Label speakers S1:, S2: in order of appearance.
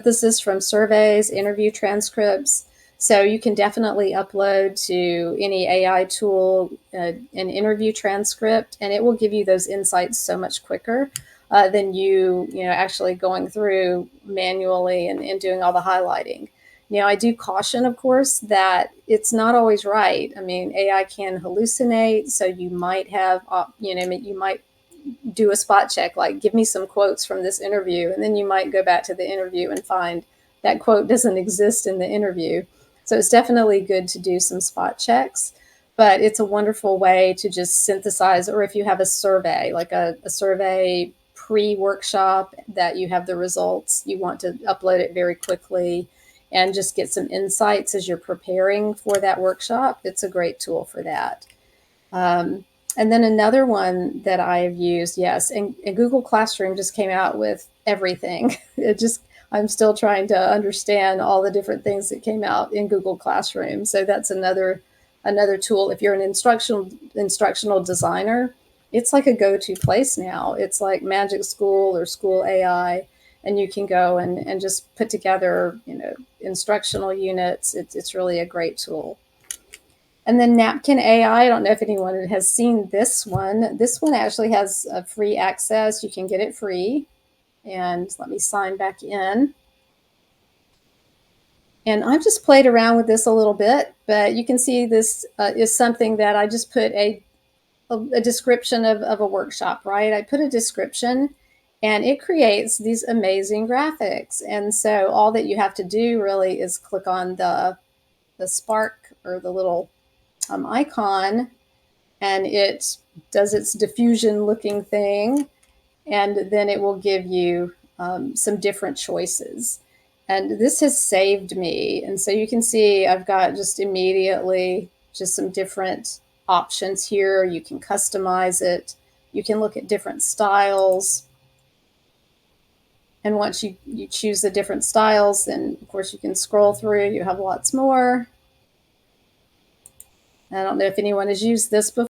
S1: synthesis from surveys, interview transcripts. So you can definitely upload to any AI tool an interview transcript, and it will give you those insights so much quicker than you know, actually going through manually and doing all the highlighting. Now, I do caution, of course, that it's not always right. I mean, AI can hallucinate, so you might have, you know, you might do a spot check, like give me some quotes from this interview, and then you might go back to the interview and find that quote doesn't exist in the interview. So it's definitely good to do some spot checks, but it's a wonderful way to just synthesize, or if you have a survey, like a survey pre-workshop that you have the results, you want to upload it very quickly and just get some insights as you're preparing for that workshop. It's a great tool for that. And then another one that I have used, yes, and Google Classroom just came out with everything. It just, I'm still trying to understand all the different things that came out in Google Classroom. So that's another tool. If you're an instructional designer, it's like a go-to place now. It's like Magic School or School AI, and you can go and just put together, you know, instructional units. It's really a great tool. And then Napkin AI, I don't know if anyone has seen this one. This one actually has a free access. You can get it free. And let me sign back in. And I've just played around with this a little bit, but you can see this is something that I just put a description of a workshop, right? I put a description and it creates these amazing graphics. And so all that you have to do really is click on the spark or the little icon, and it does its diffusion looking thing, and then it will give you some different choices. And this has saved me. And so you can see I've got just immediately just some different options here. You can customize it. You can look at different styles. And once you choose the different styles, then of course you can scroll through. You have lots more. I don't know if anyone has used this before.